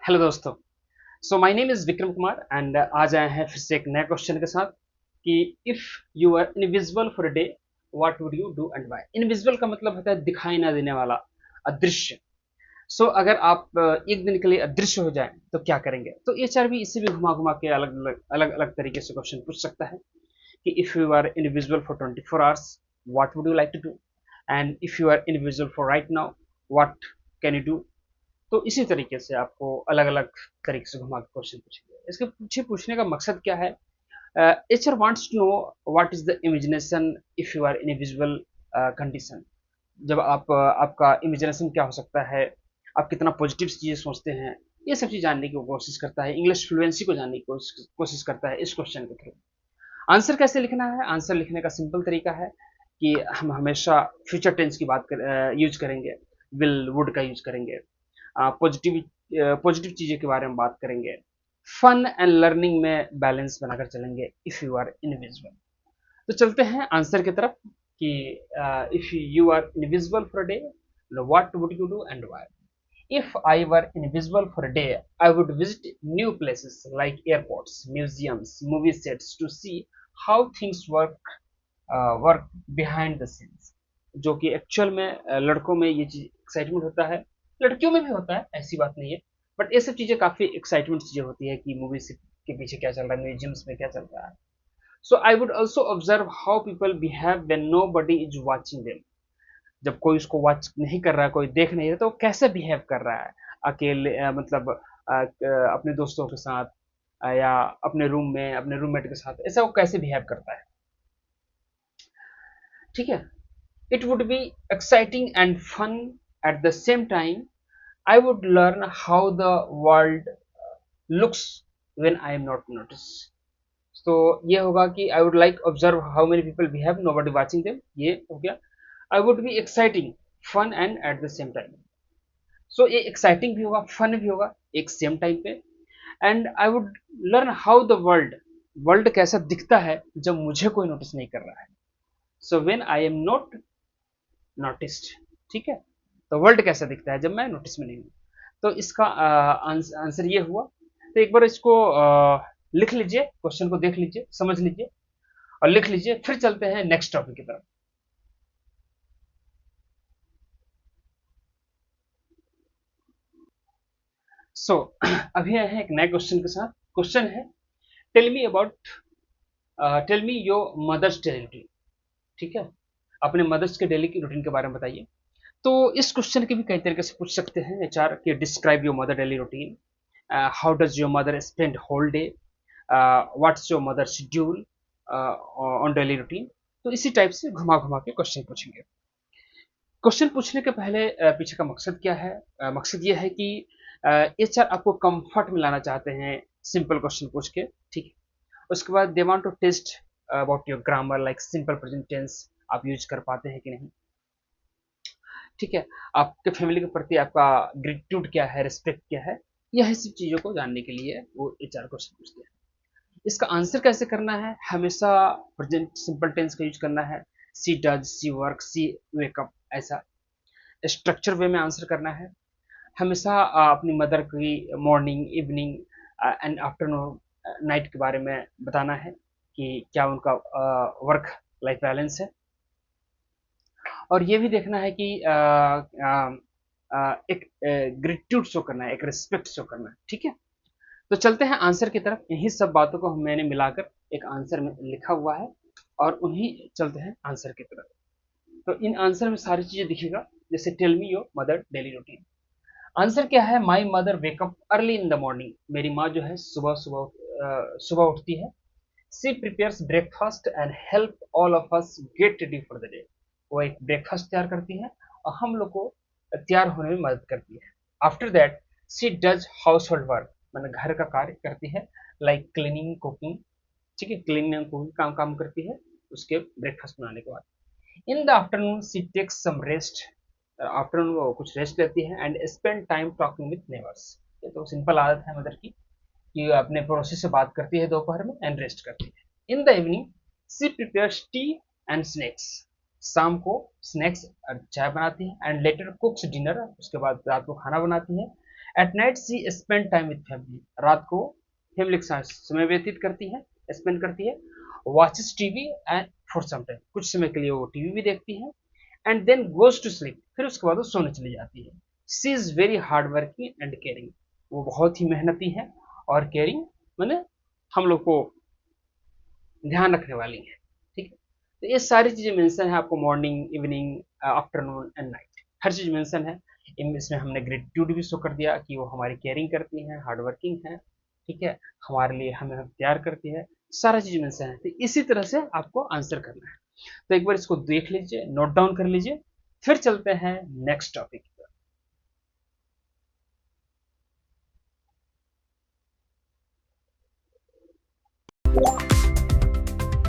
Hello दोस्तों। My name is Vikram Kumar and आज आए हैं फिर से एक नए क्वेश्चन के साथ कि if you are invisible for a day what would you do and why. Invisible का मतलब होता है दिखाई ना देने वाला, अदृश्य। अगर आप एक दिन के लिए अदृश्य हो जाएं तो क्या करेंगे? तो एचआर भी इसे भी घुमा घुमा के अलग अलग तरीके से क्वेश्चन पूछ सकता है कि if you are invisible for 24 hours what would you like to do, and if you are invisible for right now what can you do. तो इसी तरीके से आपको अलग अलग तरीके से घुमा के क्वेश्चन पूछेंगे। इसके पीछे पूछने का मकसद क्या है? HR wants to know what is the imagination if you are in a visual condition. जब आपका इमेजिनेशन क्या हो सकता है, आप कितना पॉजिटिव चीजें सोचते हैं, ये सब चीज जानने की वो कोशिश करता है। इंग्लिश फ्लुएंसी को जानने की कोशिश करता है इस क्वेश्चन के थ्रू। आंसर कैसे लिखना है? आंसर लिखने का सिंपल तरीका है कि हम हमेशा फ्यूचर टेंस की बात यूज करेंगे, विल वुड का यूज करेंगे, पॉजिटिव पॉजिटिव चीज़ों के बारे में बात करेंगे, फन एंड लर्निंग में बैलेंस बनाकर चलेंगे इफ़ यू आर इनविजिबल। तो चलते हैं आंसर की तरफ कि if you are invisible for a day what would you do and why. If I were invisible for a day, I would visit new places like airports, museums, movie sets to see how things work behind the scenes। जो कि actual में लड़कों में ये चीज excitement होता है, लड़कियों में भी होता है, ऐसी बात नहीं है। बट ये सब चीजें काफी एक्साइटमेंट चीजें होती है कि मूवी के पीछे क्या चल रहा है, म्यूजियम्स में क्या चल रहा है। I would also observe how people behave when nobody is watching them. जब कोई उसको वॉच नहीं कर रहा है, कोई देख नहीं रहा, तो वो कैसे बिहेव कर रहा है अकेले, मतलब अपने दोस्तों के साथ, या अपने रूम में अपने रूममेट के साथ, ऐसा वो कैसे बिहेव करता है। ठीक है। It would be exciting and fun at the same time. I would learn how the world looks when I am not noticed। तो ये होगा कि I would like observe how many people behave, nobody watching them। ये हो गया। I would be exciting, fun and at the same time। ये exciting भी होगा, fun भी होगा एक सेम टाइम पे। And I would learn how the world कैसा दिखता है जब मुझे कोई नोटिस नहीं कर रहा है। When I am not noticed. ठीक है। तो वर्ल्ड कैसा दिखता है जब मैं नोटिस में नहीं हूँ। तो इसका आंसर ये हुआ। तो एक बार इसको लिख लीजिए, क्वेश्चन को देख लीजिए, समझ लीजिए और लिख लीजिए, फिर चलते हैं नेक्स्ट टॉपिक की तरफ। अभी आए हैं एक नए क्वेश्चन के साथ। क्वेश्चन है tell me about tell me your mother's daily routine. ठीक है। अपने मदर्स के डेली की रूटीन के बारे में बताइए। तो इस क्वेश्चन के भी कई तरीके से पूछ सकते हैं एचआर कि describe your mother daily routine, how does your mother spend whole day, what's your mother schedule on daily routine. तो इसी टाइप से घुमा घुमा के क्वेश्चन पूछेंगे। क्वेश्चन पूछने के पहले पीछे का मकसद क्या है? मकसद ये है कि एचआर आपको कंफर्ट में लाना चाहते हैं सिंपल क्वेश्चन पूछ के। ठीक है। उसके बाद they want to test about your grammar, like simple present tense आप यूज कर पाते हैं कि नहीं। ठीक है। आपके फैमिली के प्रति आपका ग्रेटिट्यूड क्या है, रिस्पेक्ट क्या है, यह सब चीज़ों को जानने के लिए वो एचआर क्वेश्चन पूछते हैं। इसका आंसर कैसे करना है? हमेशा प्रेजेंट सिंपल टेंस का यूज करना है। She does, she work, she wake up, ऐसा स्ट्रक्चर वे में आंसर करना है। हमेशा अपनी मदर की morning, evening and afternoon, night के बारे में बताना है कि क्या उनका वर्क लाइफ बैलेंस है। और ये भी देखना है कि एक ग्रेटिट्यूड शो करना है, एक रिस्पेक्ट शो करना है। ठीक है। तो चलते हैं आंसर की तरफ। इन्हीं सब बातों को मैंने मिलाकर एक आंसर में लिखा हुआ है और उन्हीं चलते हैं आंसर की तरफ। तो इन आंसर में सारी चीजें दिखेगा, जैसे tell me your mother daily routine. Answer क्या है? My mother wake up early in the morning. मेरी माँ जो है सुबह सुबह सुबह उठती है। She prepares breakfast and help all of us get ready for the day. वो एक ब्रेकफास्ट तैयार करती है और हम लोग को तैयार होने में मदद करती है। After that she does household work, मतलब घर का कार्य करती है, लाइक क्लीनिंग, कुकिंग। ठीक है। क्लीनिंग एंड कुकिंग काम करती है उसके ब्रेकफास्ट बनाने के बाद। In the afternoon she takes some rest. Afternoon वो कुछ रेस्ट लेती है and spend time talking with neighbours. ये तो सिंपल आदत है मदर की कि अपने पड़ोसी से बात करती है दोपहर में एंड रेस्ट करती है। In the evening she prepares tea and snacks. शाम को स्नैक्स और चाय बनाती है एंड लेटर कुक्स डिनर। उसके बाद रात को खाना बनाती है at night she spend time with family, रात को फैमिली के साथ समय व्यतीत करती है, स्पेंड करती है। Watches TV and for some time, कुछ समय के लिए वो टीवी भी देखती है। And then goes to sleep, फिर उसके बाद वो सोने चली जाती है। She is very hard working and caring, वो बहुत ही मेहनती है और केयरिंग मैंने हम लोग को ध्यान रखने वाली है। ठीक है, तो ये सारी चीजें मेंशन है आपको, morning, evening, afternoon and night, हर चीज मेंशन है। इसमें हमने ग्रेटिट्यूड भी शो कर दिया कि वो हमारी केयरिंग करती हैं, हार्ड वर्किंग है, ठीक है, हमारे लिए हमें प्यार करती है, सारा चीज मेंशन है। तो इसी तरह से आपको आंसर करना है। तो एक बार इसको देख लीजिए, नोट डाउन कर लीजिए, फिर चलते हैं नेक्स्ट टॉपिक।